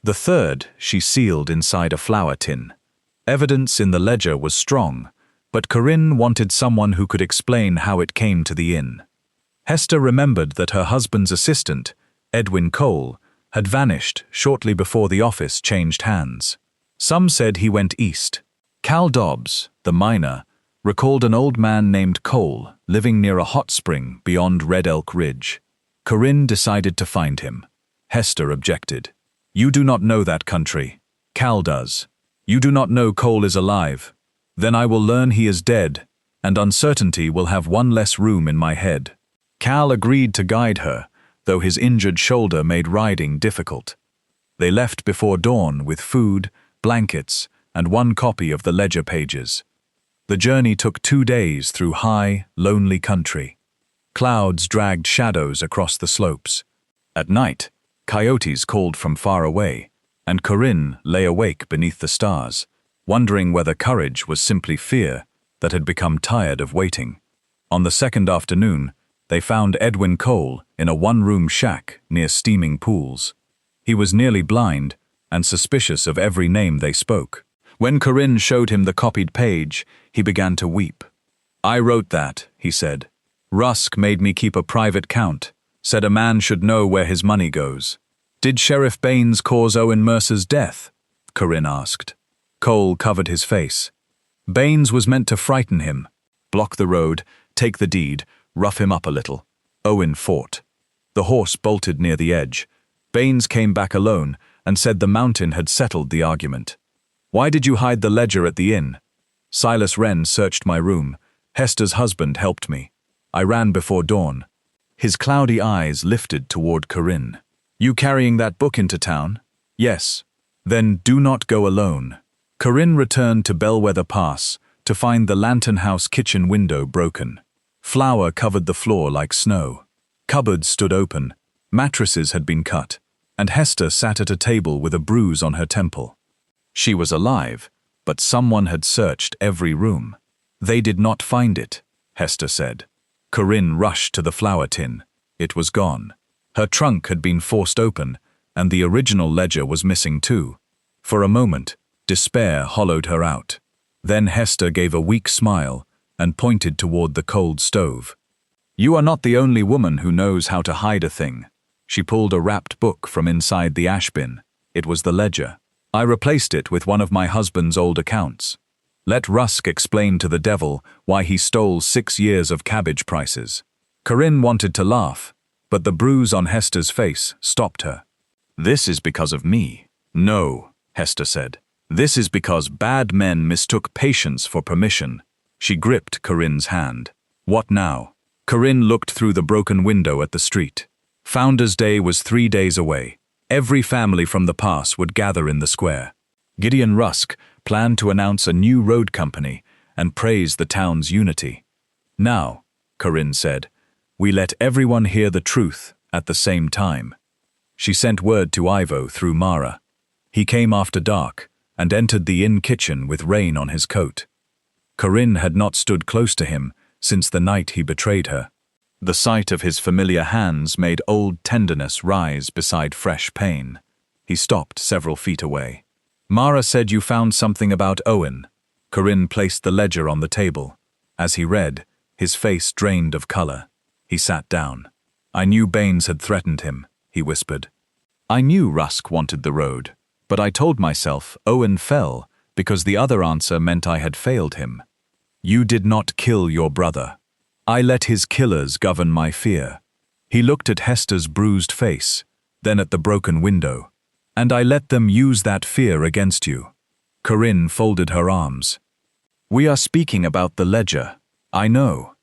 The third she sealed inside a flour tin. Evidence in the ledger was strong, but Corinne wanted someone who could explain how it came to the inn. Hester remembered that her husband's assistant, Edwin Cole, had vanished shortly before the office changed hands. Some said he went east. Cal Dobbs, the miner, recalled an old man named Cole living near a hot spring beyond Red Elk Ridge. Corinne decided to find him. Hester objected. You do not know that country. Cal does. You do not know Cole is alive. Then I will learn he is dead, and uncertainty will have one less room in my head. Cal agreed to guide her, though his injured shoulder made riding difficult. They left before dawn with food, blankets, and 1 copy of the ledger pages. The journey took 2 days through high, lonely country. Clouds dragged shadows across the slopes. At night, coyotes called from far away, and Corinne lay awake beneath the stars, wondering whether courage was simply fear that had become tired of waiting. On the 2nd afternoon, they found Edwin Cole in a 1-room shack near steaming pools. He was nearly blind and suspicious of every name they spoke. When Corinne showed him the copied page, he began to weep. I wrote that, he said. Rusk made me keep a private count, said a man should know where his money goes. Did Sheriff Baines cause Owen Mercer's death? Corinne asked. Cole covered his face. Baines was meant to frighten him, block the road, take the deed, rough him up a little. Owen fought. The horse bolted near the edge. Baines came back alone and said the mountain had settled the argument. Why did you hide the ledger at the inn? Silas Wren searched my room. Hester's husband helped me. I ran before dawn. His cloudy eyes lifted toward Corinne. You carrying that book into town? Yes. Then do not go alone. Corinne returned to Bellwether Pass to find the Lantern House kitchen window broken. Flour covered the floor like snow. Cupboards stood open. Mattresses had been cut, and Hester sat at a table with a bruise on her temple. She was alive, but someone had searched every room. They did not find it, Hester said. Corinne rushed to the flour tin. It was gone. Her trunk had been forced open, and the original ledger was missing too. For a moment, despair hollowed her out. Then Hester gave a weak smile and pointed toward the cold stove. You are not the only woman who knows how to hide a thing. She pulled a wrapped book from inside the ash bin. It was the ledger. I replaced it with one of my husband's old accounts. Let Rusk explain to the devil why he stole 6 years of cabbage prices. Corinne wanted to laugh, but the bruise on Hester's face stopped her. This is because of me. No, Hester said. This is because bad men mistook patience for permission. She gripped Corinne's hand. What now? Corinne looked through the broken window at the street. Founders' Day was 3 days away. Every family from the pass would gather in the square. Gideon Rusk planned to announce a new road company and praise the town's unity. Now, Corinne said, we let everyone hear the truth at the same time. She sent word to Ivo through Mara. He came after dark and entered the inn kitchen with rain on his coat. Corinne had not stood close to him since the night he betrayed her. The sight of his familiar hands made old tenderness rise beside fresh pain. He stopped several feet away. Mara said you found something about Owen. Corinne placed the ledger on the table. As he read, his face drained of color. He sat down. I knew Baines had threatened him, he whispered. I knew Rusk wanted the road, but I told myself Owen fell because the other answer meant I had failed him. You did not kill your brother. I let his killers govern my fear. He looked at Hester's bruised face, then at the broken window. "And I let them use that fear against you." Corinne folded her arms. "We are speaking about the ledger. I know."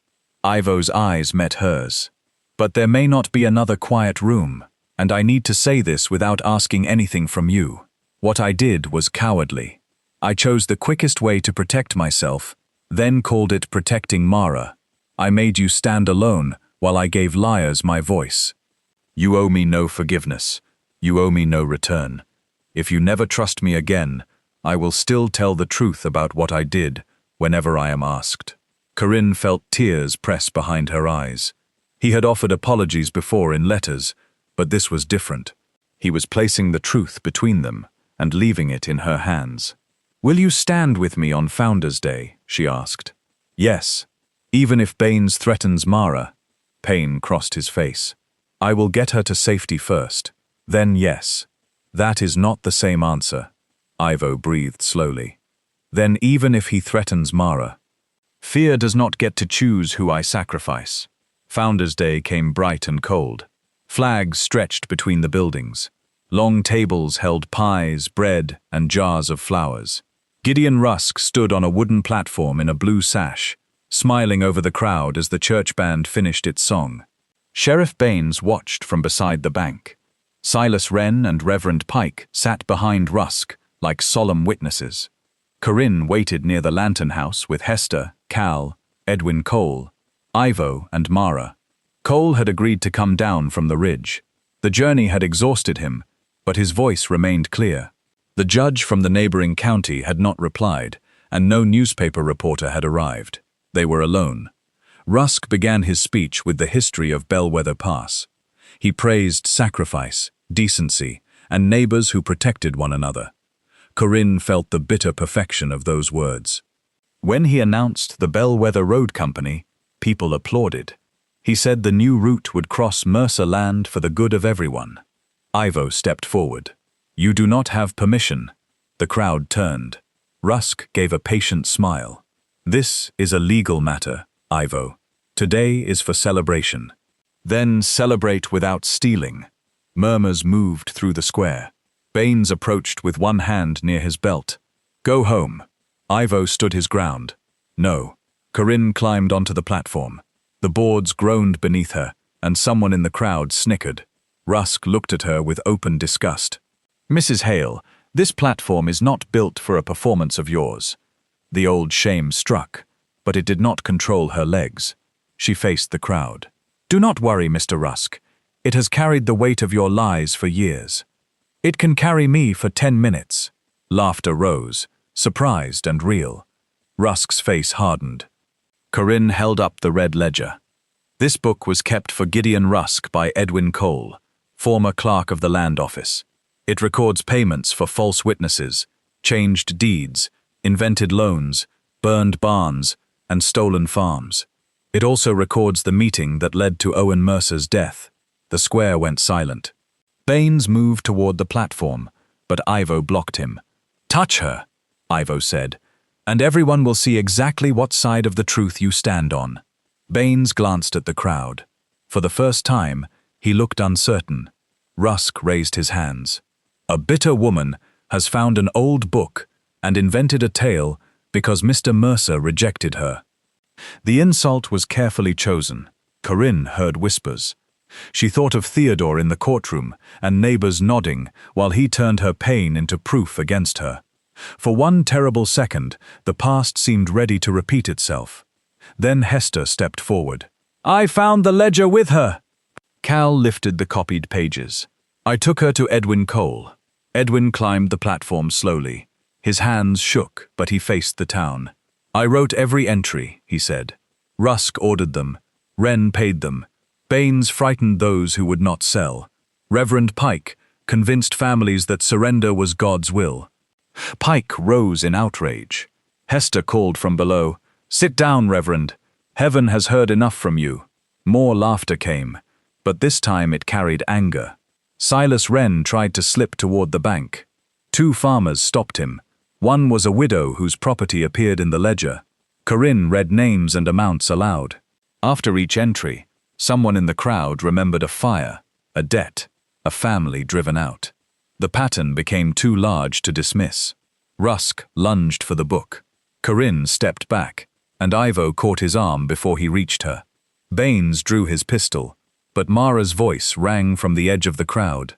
Ivo's eyes met hers. "But there may not be another quiet room, and I need to say this without asking anything from you. What I did was cowardly. I chose the quickest way to protect myself, then called it protecting Mara. I made you stand alone while I gave liars my voice. You owe me no forgiveness. You owe me no return. If you never trust me again, I will still tell the truth about what I did whenever I am asked." Corinne felt tears press behind her eyes. He had offered apologies before in letters, but this was different. He was placing the truth between them and leaving it in her hands. "Will you stand with me on Founder's Day?" she asked. "Yes, even if Baines threatens Mara." Pain crossed his face. "I will get her to safety first. Then yes." "That is not the same answer." Ivo breathed slowly. "Then even if he threatens Mara, fear does not get to choose who I sacrifice." Founder's Day came bright and cold. Flags stretched between the buildings. Long tables held pies, bread, and jars of flowers. Gideon Rusk stood on a wooden platform in a blue sash, smiling over the crowd as the church band finished its song. Sheriff Baines watched from beside the bank. Silas Wren and Reverend Pike sat behind Rusk like solemn witnesses. Corinne waited near the lantern house with Hester, Cal, Edwin Cole, Ivo, and Mara. Cole had agreed to come down from the ridge. The journey had exhausted him, but his voice remained clear. The judge from the neighboring county had not replied, and no newspaper reporter had arrived. They were alone. Rusk began his speech with the history of Bellwether Pass. He praised sacrifice, decency, and neighbors who protected one another. Corinne felt the bitter perfection of those words. When he announced the Bellwether Road Company, people applauded. He said the new route would cross Mercer land for the good of everyone. Ivo stepped forward. "You do not have permission." The crowd turned. Rusk gave a patient smile. "This is a legal matter, Ivo. Today is for celebration. Then celebrate without stealing." Murmurs moved through the square. Baines approached with one hand near his belt. "Go home." Ivo stood his ground. "No." Corinne climbed onto the platform. The boards groaned beneath her, and someone in the crowd snickered. Rusk looked at her with open disgust. "Mrs. Hale, this platform is not built for a performance of yours." The old shame struck, but it did not control her legs. She faced the crowd. "Do not worry, Mr. Rusk. It has carried the weight of your lies for years. It can carry me for 10 minutes. Laughter rose, surprised and real. Rusk's face hardened. Corinne held up the red ledger. This book was kept for Gideon Rusk by Edwin Cole, former clerk of the land office. It records payments for false witnesses, changed deeds, invented loans, burned barns, and stolen farms. It also records the meeting that led to Owen Mercer's death. The square went silent. Baines moved toward the platform, but Ivo blocked him. "Touch her," Ivo said, "and everyone will see exactly what side of the truth you stand on." Baines glanced at the crowd. For the first time, he looked uncertain. Rusk raised his hands. "A bitter woman has found an old book and invented a tale because Mr. Mercer rejected her." The insult was carefully chosen. Corinne heard whispers. She thought of Theodore in the courtroom and neighbors nodding while he turned her pain into proof against her. For one terrible second, the past seemed ready to repeat itself. Then Hester stepped forward. "I found the ledger with her." Cal lifted the copied pages. "I took her to Edwin Cole." Edwin climbed the platform slowly. His hands shook, but he faced the town. "I wrote every entry," he said. Rusk ordered them. Wren paid them. Baines frightened those who would not sell. Reverend Pike convinced families that surrender was God's will. Pike rose in outrage. Hester called from below, "Sit down, Reverend. Heaven has heard enough from you." More laughter came, but this time it carried anger. Silas Wren tried to slip toward the bank. 2 farmers stopped him. One was a widow whose property appeared in the ledger. Corinne read names and amounts aloud. After each entry, Someone in the crowd remembered a fire, a debt, a family driven out. The pattern became too large to dismiss. Rusk lunged for the book. Corinne stepped back, and Ivo caught his arm before he reached her. Baines drew his pistol, but Mara's voice rang from the edge of the crowd.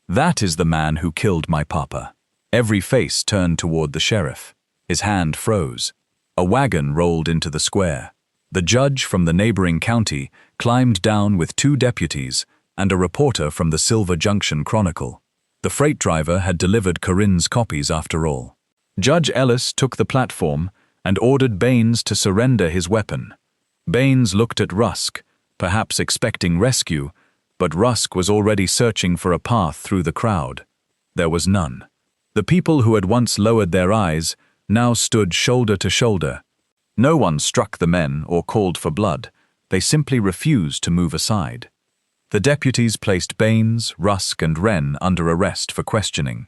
"That is the man who killed my papa." Every face turned toward the sheriff. His hand froze. A wagon rolled into the square. The judge from the neighboring county climbed down with 2 deputies and a reporter from the Silver Junction Chronicle. The freight driver had delivered Corinne's copies after all. Judge Ellis took the platform and ordered Baines to surrender his weapon. Baines looked at Rusk, perhaps expecting rescue, but Rusk was already searching for a path through the crowd. There was none. The people who had once lowered their eyes now stood shoulder to shoulder. No one struck the men or called for blood. They simply refused to move aside. The deputies placed Baines, Rusk, and Wren under arrest for questioning.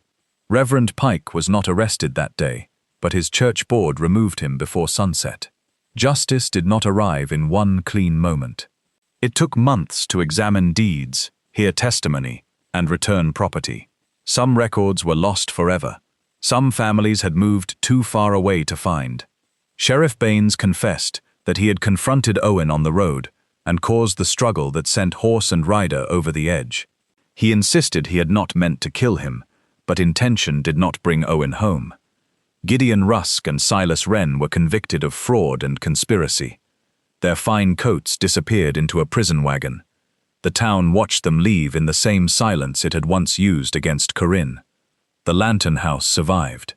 Reverend Pike was not arrested that day, but his church board removed him before sunset. Justice did not arrive in one clean moment. It took months to examine deeds, hear testimony, and return property. Some records were lost forever. Some families had moved too far away to find. Sheriff Baines confessed that he had confronted Owen on the road and caused the struggle that sent horse and rider over the edge. He insisted he had not meant to kill him, but intention did not bring Owen home. Gideon Rusk and Silas Wren were convicted of fraud and conspiracy. Their fine coats disappeared into a prison wagon. The town watched them leave in the same silence it had once used against Corinne. The Lantern House survived.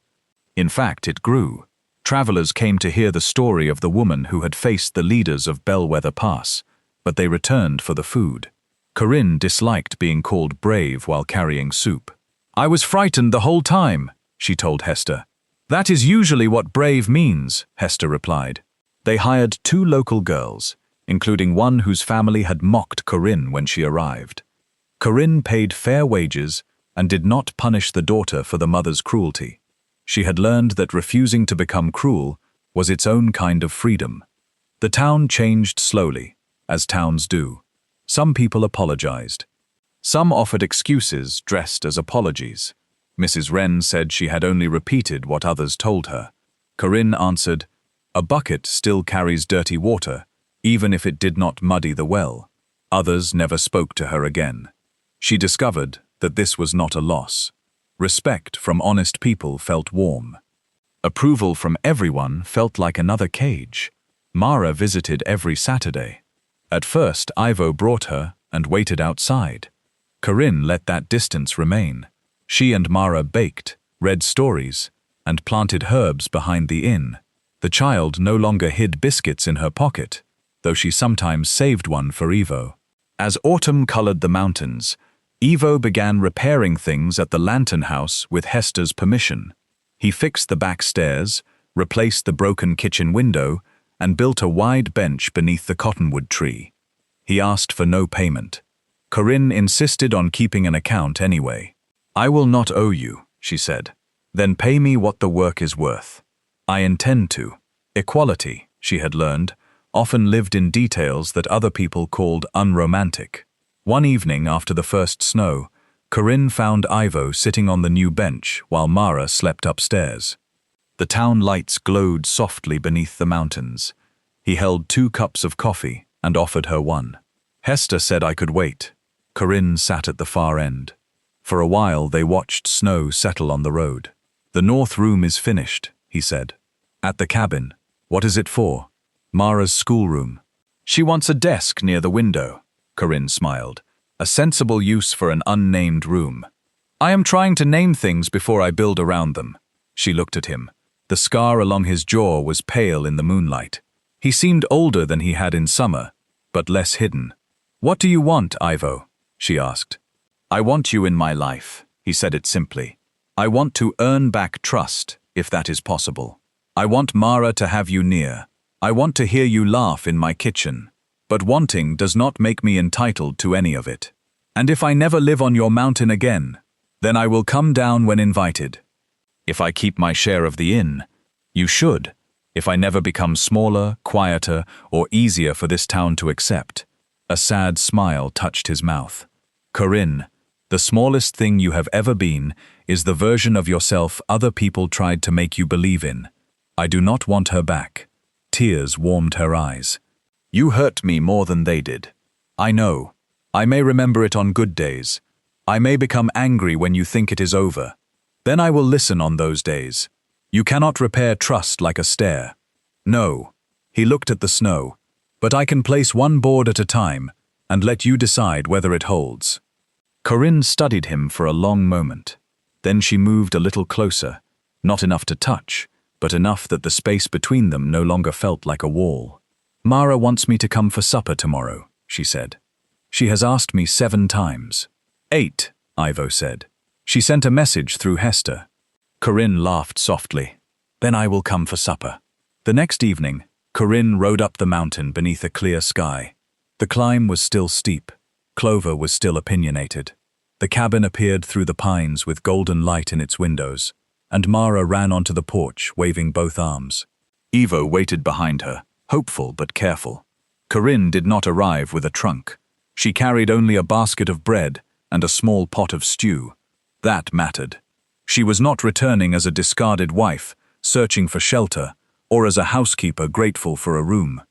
In fact, it grew. Travelers came to hear the story of the woman who had faced the leaders of Bellwether Pass, but they returned for the food. Corinne disliked being called brave while carrying soup. "I was frightened the whole time," she told Hester. "That is usually what brave means," Hester replied. They hired 2 local girls, including one whose family had mocked Corinne when she arrived. Corinne paid fair wages and did not punish the daughter for the mother's cruelty. She had learned that refusing to become cruel was its own kind of freedom. The town changed slowly, as towns do. Some people apologized. Some offered excuses dressed as apologies. Mrs. Wren said she had only repeated what others told her. Corinne answered, "A bucket still carries dirty water, even if it did not muddy the well." Others never spoke to her again. She discovered that this was not a loss. Respect from honest people felt warm. Approval from everyone felt like another cage. Mara visited every Saturday. At first, Ivo brought her and waited outside. Corinne let that distance remain. She and Mara baked, read stories, and planted herbs behind the inn. The child no longer hid biscuits in her pocket, though she sometimes saved one for Ivo. As autumn colored the mountains, Ivo began repairing things at the Lantern House with Hester's permission. He fixed the back stairs, replaced the broken kitchen window, and built a wide bench beneath the cottonwood tree. He asked for no payment. Corinne insisted on keeping an account anyway. "I will not owe you," she said. "Then pay me what the work is worth." "I intend to." Equality, she had learned, often lived in details that other people called unromantic. One evening after the first snow, Corinne found Ivo sitting on the new bench while Mara slept upstairs. The town lights glowed softly beneath the mountains. He held 2 cups of coffee and offered her one. Hester said I could wait. Corinne sat at the far end. For a while they watched snow settle on the road. "The north room is finished," he said. "At the cabin." "What is it for?" "Mara's schoolroom." "She wants a desk near the window," Corinne smiled. "A sensible use for an unnamed room." "I am trying to name things before I build around them." She looked at him. The scar along his jaw was pale in the moonlight. He seemed older than he had in summer, but less hidden. "What do you want, Ivo?" she asked. "I want you in my life," he said it simply. "I want to earn back trust, if that is possible. I want Mara to have you near. I want to hear you laugh in my kitchen. But wanting does not make me entitled to any of it. And if I never live on your mountain again, then I will come down when invited. If I keep my share of the inn, you should. If I never become smaller, quieter, or easier for this town to accept, A sad smile touched his mouth. Corinne, the smallest thing you have ever been is the version of yourself other people tried to make you believe in. I do not want her back. Tears warmed her eyes. You hurt me more than they did. I know. I may remember it on good days. I may become angry when you think it is over. Then I will listen on those days. You cannot repair trust like a stair. No. He looked at the snow. But I can place one board at a time and let you decide whether it holds. Corinne studied him for a long moment. Then she moved a little closer, not enough to touch, but enough that the space between them no longer felt like a wall. Mara wants me to come for supper tomorrow, she said. She has asked me 7 times. 8, Ivo said. She sent a message through Hester. Corinne laughed softly. Then I will come for supper. The next evening, Corinne rode up the mountain beneath a clear sky. The climb was still steep. Clover was still opinionated. The cabin appeared through the pines with golden light in its windows, and Mara ran onto the porch, waving both arms. Ivo waited behind her, hopeful but careful. Corinne did not arrive with a trunk. She carried only a basket of bread and a small pot of stew. That mattered. She was not returning as a discarded wife, searching for shelter, or as a housekeeper grateful for a room.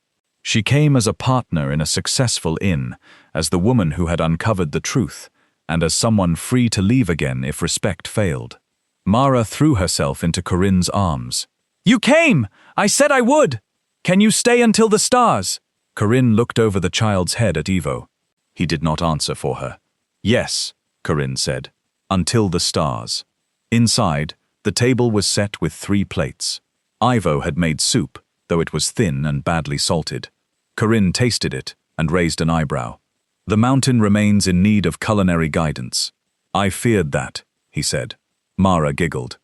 She came as a partner in a successful inn, as the woman who had uncovered the truth, and as someone free to leave again if respect failed. Mara threw herself into Corinne's arms. You came! I said I would! Can you stay until the stars? Corinne looked over the child's head at Ivo. He did not answer for her. Yes, Corinne said, until the stars. Inside, the table was set with 3 plates. Ivo had made soup, though it was thin and badly salted. Corinne tasted it and raised an eyebrow. The mountain remains in need of culinary guidance. I feared that, he said. Mara giggled.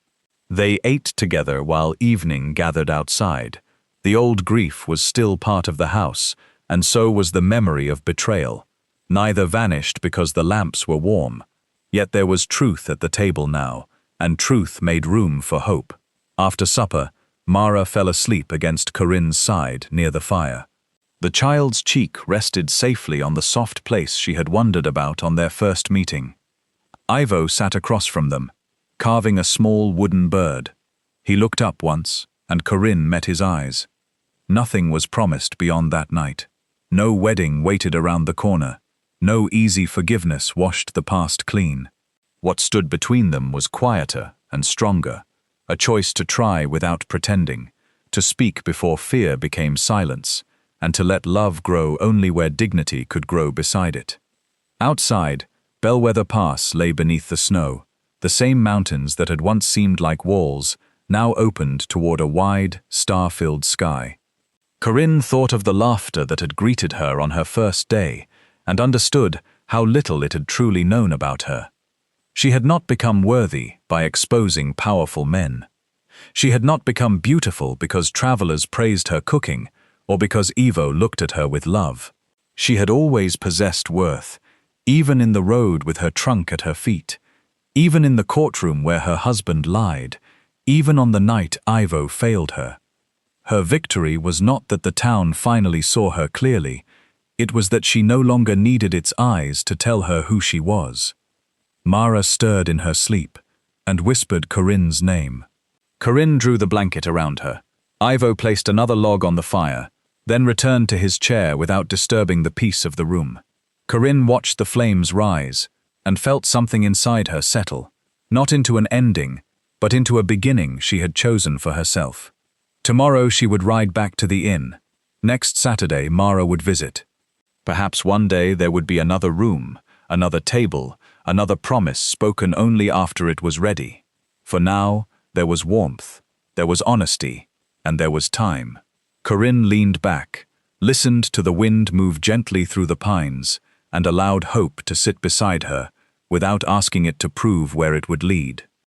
They ate together while evening gathered outside. The old grief was still part of the house, and so was the memory of betrayal. Neither vanished because the lamps were warm. Yet there was truth at the table now, and truth made room for hope. After supper, Mara fell asleep against Corinne's side near the fire. The child's cheek rested safely on the soft place she had wondered about on their first meeting. Ivo sat across from them, carving a small wooden bird. He looked up once, and Corinne met his eyes. Nothing was promised beyond that night. No wedding waited around the corner. No easy forgiveness washed the past clean. What stood between them was quieter and stronger, a choice to try without pretending, to speak before fear became silence, and to let love grow only where dignity could grow beside it. Outside, Bellwether Pass lay beneath the snow. The same mountains that had once seemed like walls now opened toward a wide, star-filled sky. Corinne thought of the laughter that had greeted her on her first day and understood how little it had truly known about her. She had not become worthy by exposing powerful men. She had not become beautiful because travelers praised her cooking or because Ivo looked at her with love. She had always possessed worth, even in the road with her trunk at her feet, even in the courtroom where her husband lied, even on the night Ivo failed her. Her victory was not that the town finally saw her clearly, it was that she no longer needed its eyes to tell her who she was. Mara stirred in her sleep and whispered Corinne's name. Corinne drew the blanket around her. Ivo placed another log on the fire, then returned to his chair without disturbing the peace of the room. Corinne watched the flames rise and felt something inside her settle, not into an ending, but into a beginning she had chosen for herself. Tomorrow she would ride back to the inn. Next Saturday Mara would visit. Perhaps one day there would be another room, another table, another promise spoken only after it was ready. For now, there was warmth, there was honesty, and there was time. Corinne leaned back, listened to the wind move gently through the pines, and allowed hope to sit beside her, without asking it to prove where it would lead.